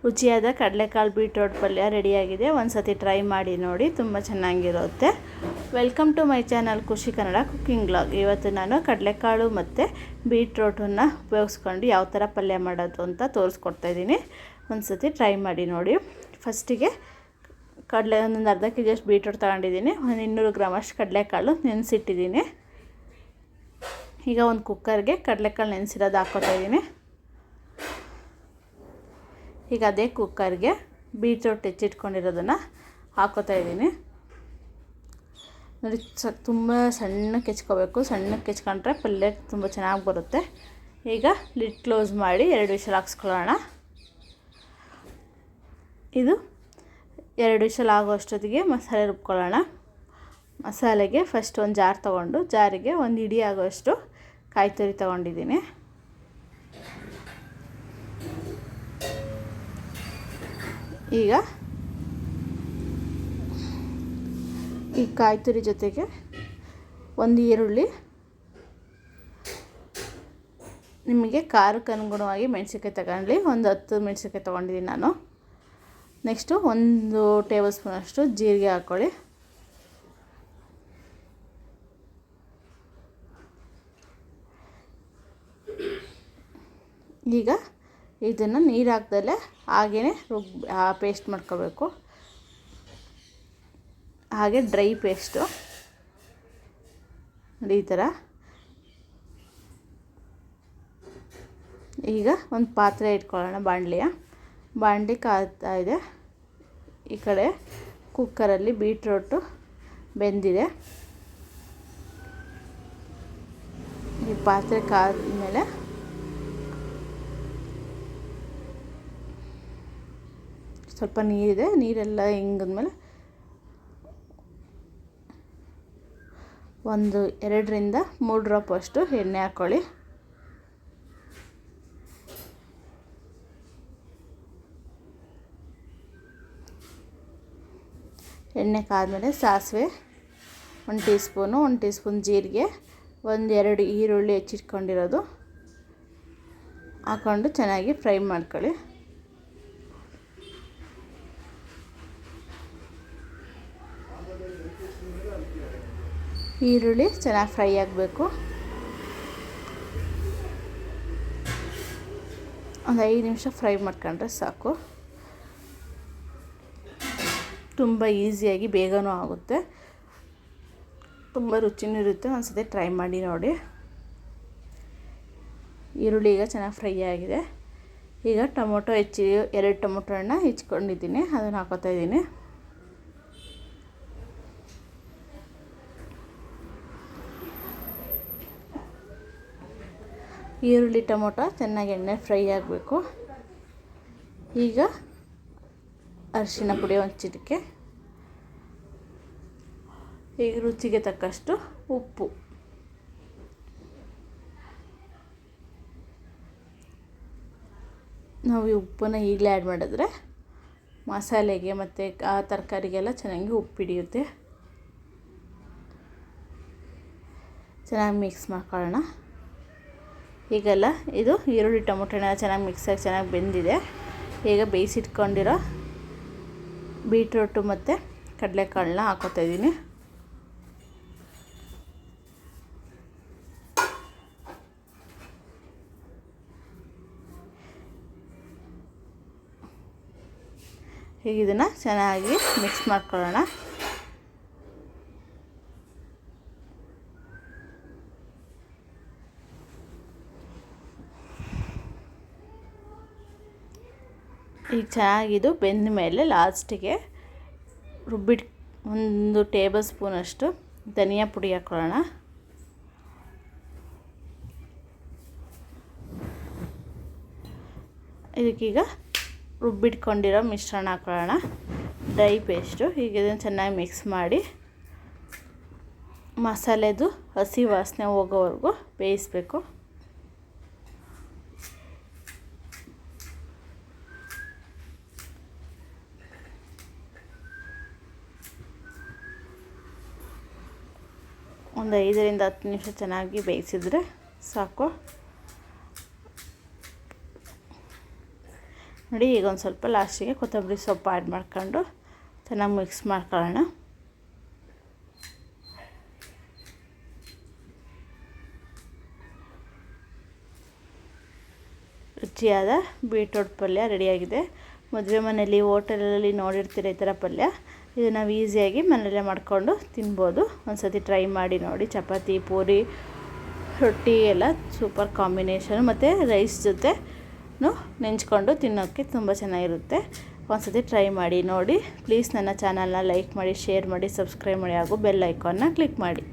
ರುಚಿಯಾದ ಕಡಲೆಕಾಳು ಬೀಟ್ರೋಟ್ ಪಲ್ಯ ರೆಡಿಯಾಗಿದೆ. ಒಂದು ಸತಿ ಟ್ರೈ ಮಾಡಿ ನೋಡಿ, ತುಂಬ ಚೆನ್ನಾಗಿರುತ್ತೆ. ವೆಲ್ಕಮ್ ಟು ಮೈ ಚಾನಲ್ ಖುಷಿ ಕನ್ನಡ ಕುಕ್ಕಿಂಗ್ ಬ್ಲಾಗ್. ಇವತ್ತು ನಾನು ಕಡಲೆಕಾಳು ಮತ್ತು ಬೀಟ್ರೋಟನ್ನು ಉಪಯೋಗಿಸ್ಕೊಂಡು ಯಾವ ಥರ ಪಲ್ಯ ಮಾಡೋದು ಅಂತ ತೋರಿಸ್ಕೊಡ್ತಾಯಿದ್ದೀನಿ. ಒಂದು ಸತಿ ಟ್ರೈ ಮಾಡಿ ನೋಡಿ. ಫಸ್ಟಿಗೆ ಒಂದು ಅರ್ಧ ಕೆ ಜಿಯಷ್ಟು ಬೀಟ್ರೋಟ್ ತಗೊಂಡಿದ್ದೀನಿ. ಒಂದು 200 ಗ್ರಾಮಷ್ಟು ಕಡಲೆಕಾಳು ನೆನೆಸಿಟ್ಟಿದ್ದೀನಿ. ಈಗ ಒಂದು ಕುಕ್ಕರ್ಗೆ ಕಡಲೆಕಾಳು ನೆನೆಸಿರೋದು ಹಾಕ್ಕೊತಾಯಿದ್ದೀನಿ. ಈಗ ಅದೇ ಕುಕ್ಕರ್ಗೆ ಬೀಟ್ರೋಟ್ ಹೆಚ್ಚಿಟ್ಕೊಂಡಿರೋದನ್ನು ಹಾಕ್ಕೊತಾಯಿದ್ದೀನಿ. ನೋಡಿ, ತುಂಬ ಸಣ್ಣಕ್ಕೆ ಹೆಚ್ಕೋಬೇಕು. ಸಣ್ಣಕ್ಕೆ ಹೆಚ್ಕೊಂಡ್ರೆ ಪಲ್ಯ ತುಂಬ ಚೆನ್ನಾಗಿ ಬರುತ್ತೆ. ಈಗ ಲಿಡ್ ಕ್ಲೋಸ್ ಮಾಡಿ 2 ವಿಷಲ್ ಹಾಕ್ಸ್ಕೊಳ್ಳೋಣ. ಇದು 2 ವಿಷಲ್ ಆಗೋಷ್ಟೊತ್ತಿಗೆ ಮಸಾಲೆ ರುಬ್ಕೊಳ್ಳೋಣ. ಮಸಾಲೆಗೆ ಫಸ್ಟ್ ಒಂದು ಜಾರ್ ತೊಗೊಂಡು ಜಾರಿಗೆ ಒಂದು ಇಡಿ ಆಗೋಷ್ಟು ಕಾಯಿ ತುರಿ ತೊಗೊಂಡಿದ್ದೀನಿ. ಈಗ ಈ ಕಾಯಿ ತುರಿ ಜೊತೆಗೆ ಒಂದು ಈರುಳ್ಳಿ, ನಿಮಗೆ ಖಾರಕ್ಕೆ ಅನುಗುಣವಾಗಿ ಮೆಣಸಿನ್ಕಾಯಿ ತಗೊಳ್ಳಿ. ಒಂದು 10 ಮೆಣಸಿನ್ಕಾಯಿ ತೊಗೊಂಡಿದ್ದೀನಿ ನಾನು. ನೆಕ್ಸ್ಟು 1 ಟೇಬಲ್ ಸ್ಪೂನಷ್ಟು ಜೀರಿಗೆ ಹಾಕ್ಕೊಳ್ಳಿ. ಈಗ ಇದನ್ನು ನೀರು ಹಾಕ್ದಲ್ಲೇ ಹಾಗೇ ಪೇಸ್ಟ್ ಮಾಡ್ಕೋಬೇಕು. ಹಾಗೆ ಡ್ರೈ ಪೇಸ್ಟು ನೋಡಿ ಈ ಥರ. ಈಗ ಒಂದು ಪಾತ್ರೆ ಇಟ್ಕೊಳ್ಳೋಣ. ಬಾಣಲಿ ಕಾಯ್ತಾ ಇದೆ. ಈ ಕಡೆ ಕುಕ್ಕರಲ್ಲಿ ಬೀಟ್ರೋಟು ಬೆಂದಿದೆ. ಈ ಪಾತ್ರೆ ಕಾದ್ಮೇಲೆ ಸ್ವಲ್ಪ ನೀರಿದೆ. ನೀರೆಲ್ಲ ಹಿಂಗಿದ್ಮೇಲೆ 2 ರಿಂದ 3 ಡ್ರಾಪ್ ಅಷ್ಟು ಎಣ್ಣೆ ಹಾಕ್ಕೊಳ್ಳಿ. ಎಣ್ಣೆ ಕಾದ್ಮೇಲೆ ಸಾಸಿವೆ 1 ಟೀ ಸ್ಪೂನು, 1 ಟೀ ಸ್ಪೂನ್ ಜೀರಿಗೆ, 2 ಈರುಳ್ಳಿ ಹೆಚ್ಚಿಟ್ಕೊಂಡಿರೋದು ಹಾಕ್ಕೊಂಡು ಚೆನ್ನಾಗಿ ಫ್ರೈ ಮಾಡ್ಕೊಳ್ಳಿ. ಈರುಳ್ಳಿ ಚೆನ್ನಾಗಿ ಫ್ರೈ ಆಗಬೇಕು. ಒಂದು 5 ನಿಮಿಷ ಫ್ರೈ ಮಾಡ್ಕೊಂಡ್ರೆ ಸಾಕು. ತುಂಬ ಈಸಿಯಾಗಿ ಬೇಗನೂ ಆಗುತ್ತೆ, ತುಂಬ ರುಚಿನೂ ಇರುತ್ತೆ. ಒಂದು ಸತಿ ಟ್ರೈ ಮಾಡಿ ನೋಡಿ. ಈರುಳ್ಳಿ ಈಗ ಚೆನ್ನಾಗಿ ಫ್ರೈ ಆಗಿದೆ. ಈಗ ಟೊಮೊಟೊ 2 ಟೊಮೊಟೊನ ಹೆಚ್ಚಿಕೊಂಡಿದ್ದೀನಿ, ಅದನ್ನು ಹಾಕೋತಾ ಇದ್ದೀನಿ. ಈರುಳ್ಳಿ ಟೊಮೊಟೊ ಚೆನ್ನಾಗಿ ಎಣ್ಣೆ ಫ್ರೈ ಆಗಬೇಕು. ಈಗ ಅರಿಶಿನ ಪುಡಿ 1 ಚಿಟಿಕೆ, ಈಗ ರುಚಿಗೆ ತಕ್ಕಷ್ಟು ಉಪ್ಪು, ನಾವು ಈ ಉಪ್ಪನ್ನು ಈಗಲೇ ಆ್ಯಡ್ ಮಾಡಿದ್ರೆ ಮಸಾಲೆಗೆ ಮತ್ತು ಆ ತರಕಾರಿಗೆಲ್ಲ ಚೆನ್ನಾಗಿ ಉಪ್ಪು ಹಿಡಿಯುತ್ತೆ. ಚೆನ್ನಾಗಿ ಮಿಕ್ಸ್ ಮಾಡ್ಕೊಳ್ಳೋಣ. ಈಗೆಲ್ಲ ಇದು ಈರುಳ್ಳಿ ಟೊಮೊಟೊನ ಚೆನ್ನಾಗಿ ಮಿಕ್ಸಾಗಿ ಚೆನ್ನಾಗಿ ಬೆಂದಿದೆ. ಈಗ ಬೇಯಿಸಿಟ್ಕೊಂಡಿರೋ ಬೀಟ್ರೋಟು ಮತ್ತು ಕಡಲೆಕಾಳನ್ನ ಹಾಕೋತಾ ಇದ್ದೀನಿ. ಈಗ ಇದನ್ನು ಚೆನ್ನಾಗಿ ಮಿಕ್ಸ್ ಮಾಡ್ಕೊಳ್ಳೋಣ. ಈಗ ಚೆನ್ನಾಗಿದು ಬೆಂದ ಮೇಲೆ ಲಾಸ್ಟಿಗೆ 1 ಟೇಬಲ್ ಸ್ಪೂನಷ್ಟು ಧನಿಯಾ ಪುಡಿ ಹಾಕ್ಕೊಳ್ಳೋಣ. ಇದಕ್ಕೀಗ ರುಬ್ಬಿಟ್ಕೊಂಡಿರೋ ಮಿಶ್ರಣ ಹಾಕ್ಕೊಳ್ಳೋಣ, ಡ್ರೈ ಪೇಸ್ಟು. ಈಗ ಇದನ್ನು ಚೆನ್ನಾಗಿ ಮಿಕ್ಸ್ ಮಾಡಿ ಮಸಾಲೆದು ಹಸಿ ವಾಸನೆ ಹೋಗೋವರೆಗೂ ಬೇಯಿಸಬೇಕು. ಒಂದು 5 ರಿಂದ 10 ನಿಮಿಷ ಚೆನ್ನಾಗಿ ಬೇಯಿಸಿದ್ರೆ ಸಾಕು. ನೋಡಿ. ಈಗ ಒಂದು ಸ್ವಲ್ಪ ಲಾಸ್ಟಿಗೆ ಕೊತ್ತಂಬರಿ ಸೊಪ್ಪು ಆ್ಯಡ್ ಮಾಡ್ಕೊಂಡು ಚೆನ್ನಾಗಿ ಮಿಕ್ಸ್ ಮಾಡ್ಕೊಳ್ಳೋಣ. ರುಚಿಯಾದ ಬೀಟ್ರೋಟ್ ಪಲ್ಯ ರೆಡಿಯಾಗಿದೆ. ಮದುವೆ ಮನೆಯಲ್ಲಿ ಹೋಟೆಲಲ್ಲಿ ನೋಡಿರ್ತೀರ ಈ ಥರ ಪಲ್ಯ. ಇದು ನಾವು ಈಸಿಯಾಗಿ ಮನೆಯಲ್ಲೇ ಮಾಡಿಕೊಂಡು ತಿನ್ಬೋದು. ಒಂದು ಸತಿ ಟ್ರೈ ಮಾಡಿ ನೋಡಿ. ಚಪಾತಿ, ಪೂರಿ, ರೊಟ್ಟಿ ಎಲ್ಲ ಸೂಪರ್ ಕಾಂಬಿನೇಷನು, ಮತ್ತು ರೈಸ್ ಜೊತೆ ನೆಂಚ್ಕೊಂಡು ತಿನ್ನೋಕ್ಕೆ ತುಂಬ ಚೆನ್ನಾಗಿರುತ್ತೆ. ಒಂದು ಸತಿ ಟ್ರೈ ಮಾಡಿ ನೋಡಿ. ಪ್ಲೀಸ್ ನನ್ನ ಚಾನಲ್ನ ಲೈಕ್ ಮಾಡಿ, ಶೇರ್ ಮಾಡಿ, ಸಬ್ಸ್ಕ್ರೈಬ್ ಮಾಡಿ ಹಾಗೂ ಬೆಲ್ ಐಕಾನ್ನ ಕ್ಲಿಕ್ ಮಾಡಿ.